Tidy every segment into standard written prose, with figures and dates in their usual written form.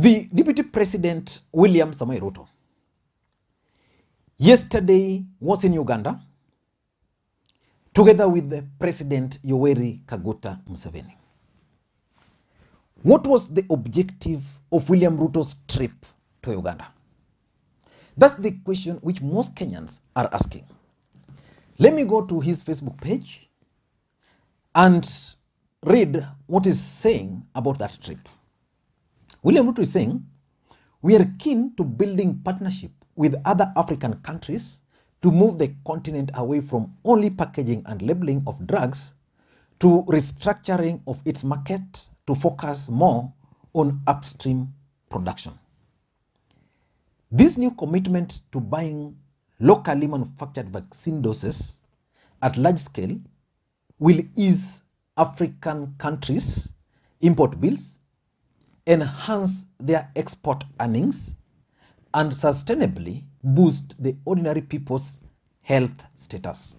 The Deputy President William Ruto yesterday was in Uganda together with the President Yoweri Museveni. What was the objective of William Ruto's trip to Uganda? That's the question which most Kenyans are asking. Let me go to his Facebook page and read what is saying about that trip. William Ruto is saying, we are keen to building partnership with other African countries to move the continent away from only packaging and labeling of drugs to restructuring of its market to focus more on upstream production. This new commitment to buying locally manufactured vaccine doses at large scale will ease African countries' import bills, enhance their export earnings, and sustainably boost the ordinary people's health status.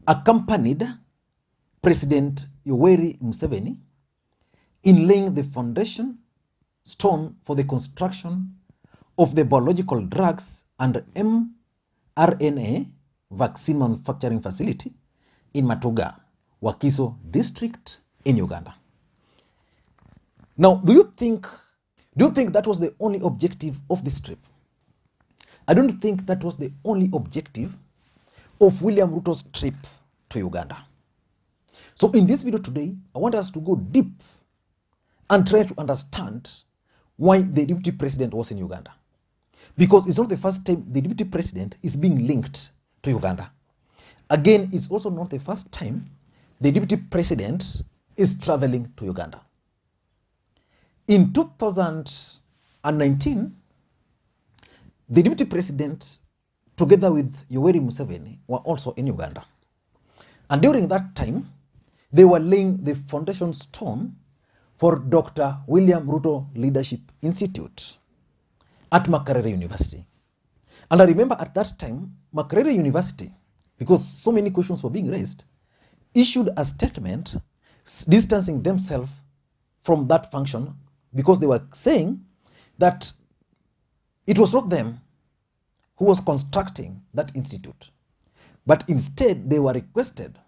Accompanied President Yoweri Museveni in laying the foundation stone for the construction of the biological drugs and mRNA vaccine manufacturing facility in Matuga, Wakiso district in Uganda. Now, do you think that was the only objective of this trip? I don't think that was the only objective of William Ruto's trip to Uganda. So in this video today, I want us to go deep and try to understand why the Deputy President was in Uganda. Because it's not the first time the Deputy President is being linked to Uganda. Again, it's also not the first time the Deputy President is traveling to Uganda. In 2019, the Deputy President, together with Yoweri Museveni, were also in Uganda. And during that time, they were laying the foundation stone for Dr. William Ruto Leadership Institute at Makerere University. And I remember at that time, Makerere University, because so many questions were being raised, issued a statement distancing themselves from that function because they were saying that it was not them who was constructing that institute, but instead they were requested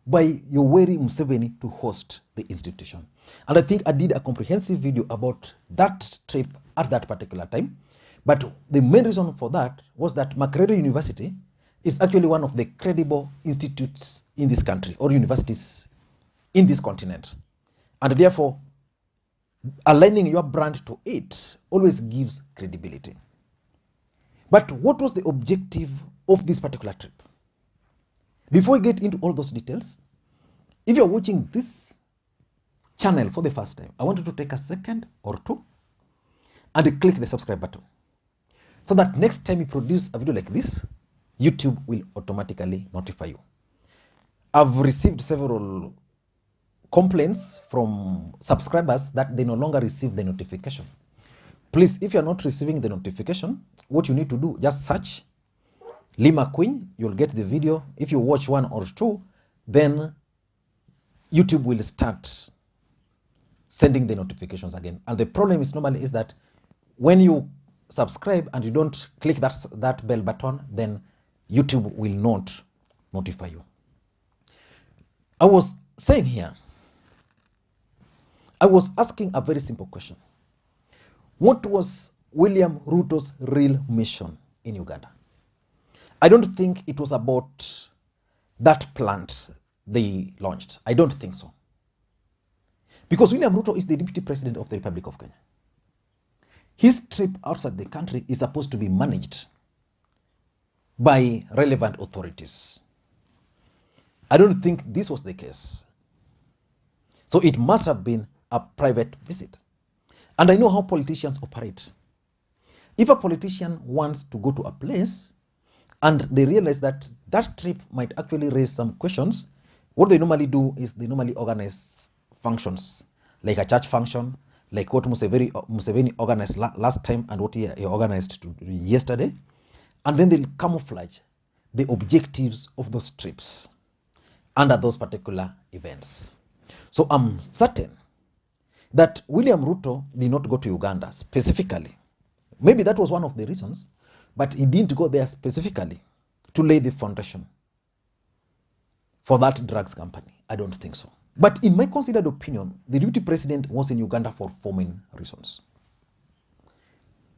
by Yoweri Museveni to host the institution. And I think I did a comprehensive video about that trip at that particular time. But the main reason for that was that Makerere University is actually one of the credible institutes in this country or universities in this continent. And therefore, aligning your brand to it always gives credibility. But what was the objective of this particular trip? Before we get into all those details, if you're watching this channel for the first time, I want you to take a second or two and click the subscribe button so that next time you produce a video like this, YouTube will automatically notify you. I've received several complaints from subscribers that they no longer receive the notification. Please, if you're not receiving the notification, what you need to do, just search Makwiny, you'll get the video. If you watch one or two, then YouTube will start sending the notifications again. And the problem is normally is that when you subscribe and you don't click that bell button, then YouTube will not notify you. I was saying here, I was asking a very simple question. What was William Ruto's real mission in Uganda? I don't think it was about that plant they launched. I don't think so. Because William Ruto is the Deputy President of the Republic of Kenya. His trip outside the country is supposed to be managed by relevant authorities. I don't think this was the case. So it must have been a private visit. And I know how politicians operate. If a politician wants to go to a place and they realize that that trip might actually raise some questions, what they normally do is they normally organize functions, like a church function, like what Museveni organized last time and what he organized yesterday. And then they'll camouflage the objectives of those trips under those particular events. So I'm certain that William Ruto did not go to Uganda specifically. Maybe that was one of the reasons, but he didn't go there specifically to lay the foundation for that drugs company. I don't think so. But in my considered opinion, the deputy president was in Uganda for 4 main reasons.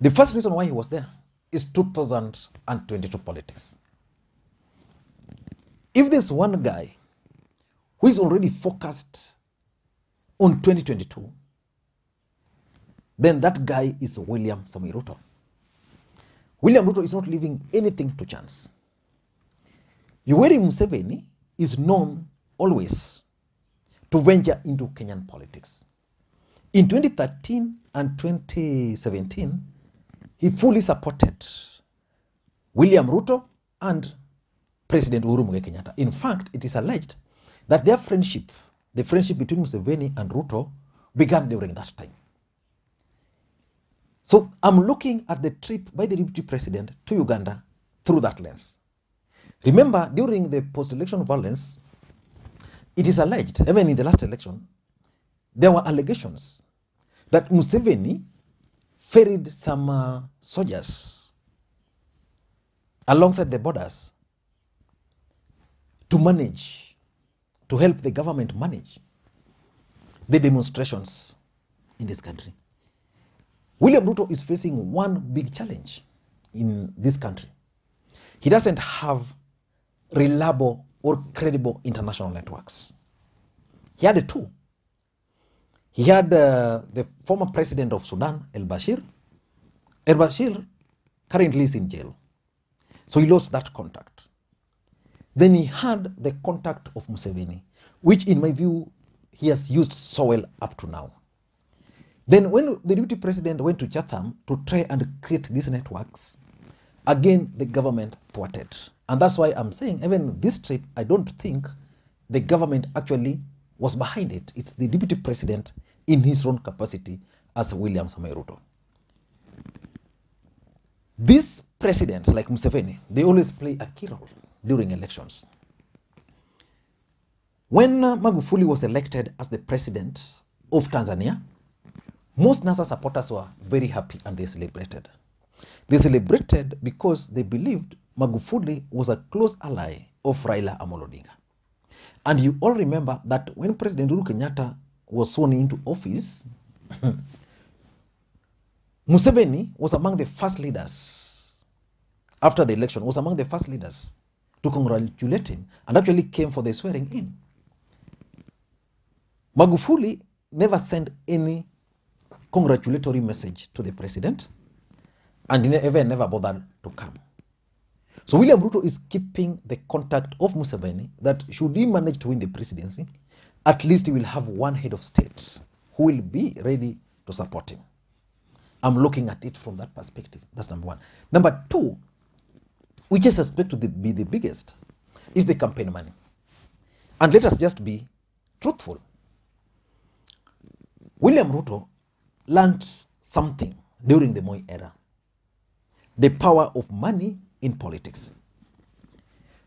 The first reason why he was there is 2022 politics. If there's one guy who is already focused on 2022, then that guy is William Samoei Ruto. William Ruto is not leaving anything to chance. Yoweri Museveni is known always to venture into Kenyan politics. In 2013 and 2017, he fully supported William Ruto and President Uhuru Kenyatta. In fact, it is alleged that their friendship, the friendship between Museveni and Ruto, began during that time. So I'm looking at the trip by the deputy president to Uganda through that lens. Remember, during the post-election violence, it is alleged, even in the last election, there were allegations that Museveni ferried some soldiers alongside the borders to help the government manage the demonstrations in this country. William Ruto is facing one big challenge in this country. He doesn't have reliable or credible international networks. He had two. He had the former president of Sudan, al-Bashir. Al-Bashir currently is in jail. So he lost that contact. Then he had the contact of Museveni, which in my view, he has used so well up to now. Then when the deputy president went to Chatham to try and create these networks, again, the government thwarted. And that's why I'm saying, even this trip, I don't think the government actually was behind it. It's the deputy president in his own capacity as William Samoei Ruto. These presidents, like Museveni, they always play a key role during elections. When Magufuli was elected as the president of Tanzania, most NASA supporters were very happy and they celebrated. They celebrated because they believed Magufuli was a close ally of Raila Odinga. And you all remember that when President Uhuru Kenyatta was sworn into office, Museveni was among the first leaders, after the election, was among the first leaders to congratulate him and actually came for the swearing in. Magufuli never sent any congratulatory message to the president and never bothered to come. So William Ruto is keeping the contact of Museveni that should he manage to win the presidency, at least he will have one head of state who will be ready to support him. I'm looking at it from that perspective. That's number one. Number two, which I suspect to be the biggest, is the campaign money. And let us just be truthful. William Ruto learned something during the Moi era. The power of money in politics.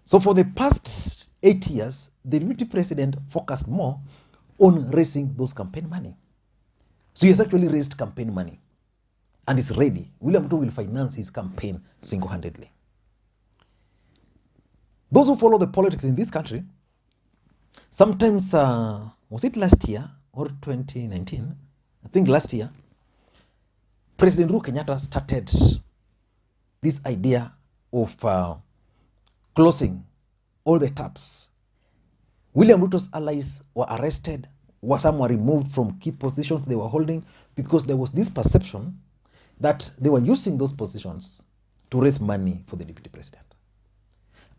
So for the past 8 years, the deputy president focused more on raising those campaign money. So he has actually raised campaign money and is ready. William Ruto will finance his campaign single-handedly. Those who follow the politics in this country, sometimes, was it last year or 2019? I think last year, President Uhuru Kenyatta started this idea of closing all the taps. William Ruto's allies were arrested, or some were removed from key positions they were holding because there was this perception that they were using those positions to raise money for the deputy president.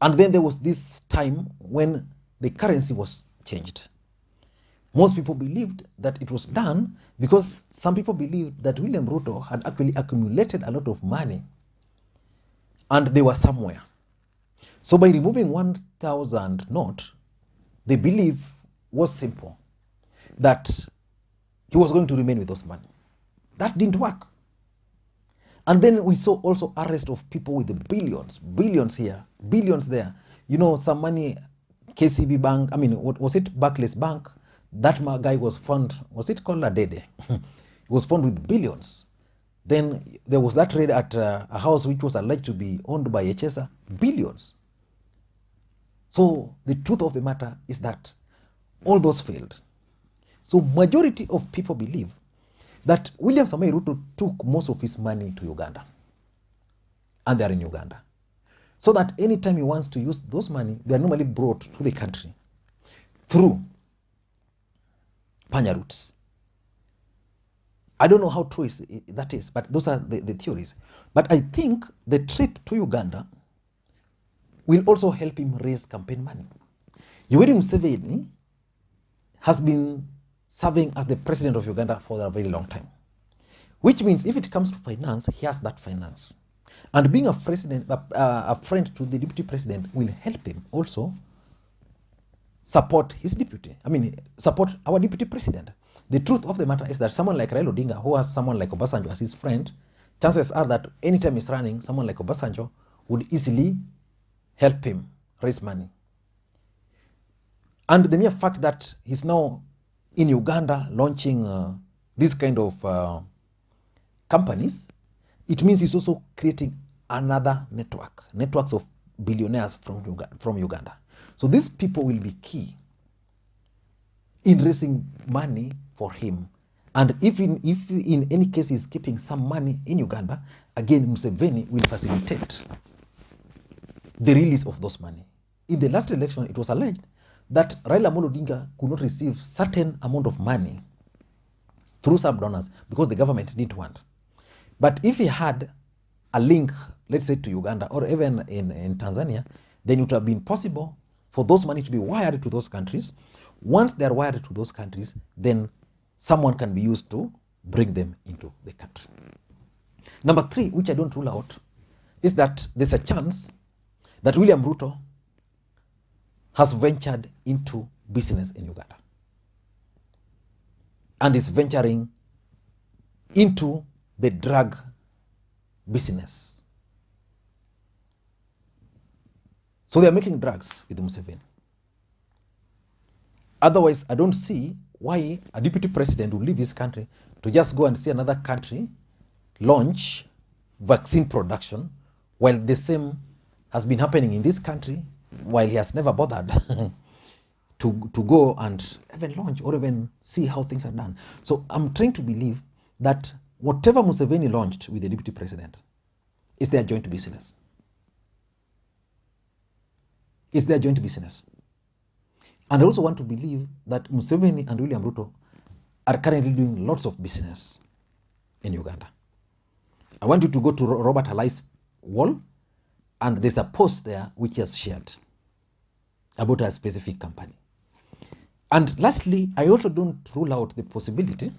And then there was this time when the currency was changed. Most people believed that it was done because some people believed that William Ruto had actually accumulated a lot of money and they were somewhere. So by removing 1,000 note, the belief was simple, that he was going to remain with those money. That didn't work. And then we saw also arrest of people with billions here, billions there. You know, some money, KCB Bank, what was it, Barclays Bank, that guy was found, was it called a Dede? He was found with billions. Then there was that raid at a house which was alleged to be owned by Echesa, billions. So the truth of the matter is that all those failed. So majority of people believe that William Samoei Ruto took most of his money to Uganda, and they are in Uganda. So that anytime he wants to use those money, they are normally brought to the country through Panya routes. I don't know how true that is, but those are the theories. But I think the trip to Uganda will also help him raise campaign money. Yoweri Museveni has been serving as the president of Uganda for a very long time, which means if it comes to finance, he has that finance. And being a friend to the deputy president will help him also support his deputy. Support our deputy president. The truth of the matter is that someone like Raila Odinga, who has someone like Obasanjo as his friend, chances are that anytime he's running, someone like Obasanjo would easily help him raise money. And the mere fact that he's now in Uganda launching this kind of companies, it means he's also creating another networks of billionaires from Uganda. So these people will be key in raising money for him. And if in any case he's keeping some money in Uganda, again Museveni will facilitate the release of those money. In the last election, it was alleged that Raila Odinga could not receive certain amount of money through sub-donors because the government didn't want. But if he had a link, let's say to Uganda or even in Tanzania, then it would have been possible for those money to be wired to those countries. Once they are wired to those countries, then someone can be used to bring them into the country. Number 3, which I don't rule out, is that there's a chance that William Ruto has ventured into business in Uganda and is venturing into the drug business. So they are making drugs with Museveni. Otherwise, I don't see why a deputy president will leave his country to just go and see another country launch vaccine production while the same has been happening in this country, while he has never bothered to go and even launch or even see how things are done. So I'm trying to believe that whatever Museveni launched with the deputy president is their joint business. It's their joint business. And I also want to believe that Museveni and William Ruto are currently doing lots of business in Uganda. I want you to go to Robert Alai's wall, and there's a post there which he has shared about a specific company. And lastly, I also don't rule out the possibility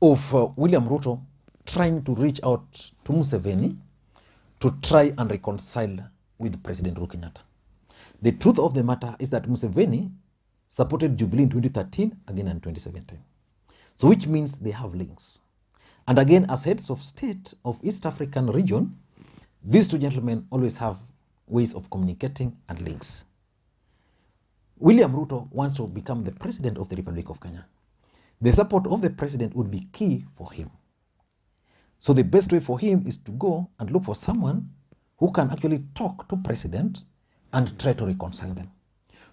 of William Ruto trying to reach out to Museveni to try and reconcile with President Uhuru Kenyatta. The truth of the matter is that Museveni supported Jubilee in 2013, again in 2017. So which means they have links. And again, as heads of state of East African region, these two gentlemen always have ways of communicating and links. William Ruto wants to become the president of the Republic of Kenya. The support of the president would be key for him. So the best way for him is to go and look for someone who can actually talk to president and try to reconcile them.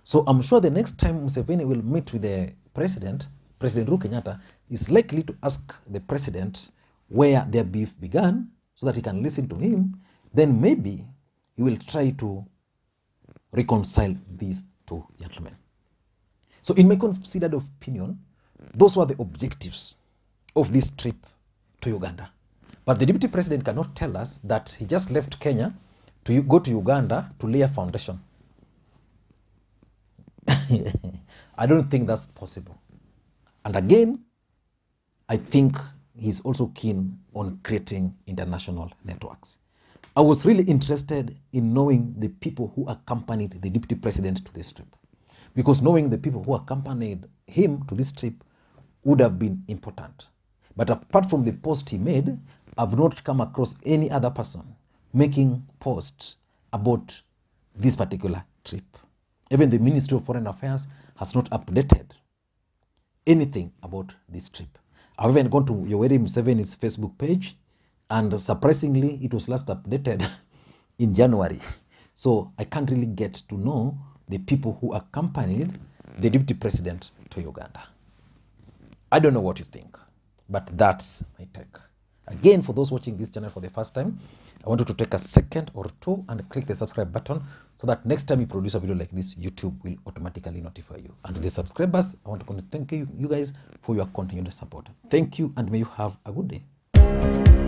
So I'm sure the next time Museveni will meet with the president, President Uhuru Kenyatta is likely to ask the president where their beef began so that he can listen to him. Then maybe he will try to reconcile these two gentlemen. So in my considered opinion, those were the objectives of this trip to Uganda. But the deputy president cannot tell us that he just left Kenya to go to Uganda to lay a foundation. I don't think that's possible. And again, I think he's also keen on creating international networks. I was really interested in knowing the people who accompanied the deputy president to this trip, because knowing the people who accompanied him to this trip would have been important. But apart from the post he made, I've not come across any other person making posts about this particular trip. Even the Ministry of Foreign Affairs has not updated anything about this trip. I've even gone to Yoweri Museveni's Facebook page, and surprisingly, it was last updated in January. So I can't really get to know the people who accompanied the Deputy President to Uganda. I don't know what you think, but that's my take. Again, for those watching this channel for the first time, I want you to take a second or two and click the subscribe button so that next time you produce a video like this, YouTube will automatically notify you. And to the subscribers, I want to thank you guys for your continued support. Thank you, and may you have a good day.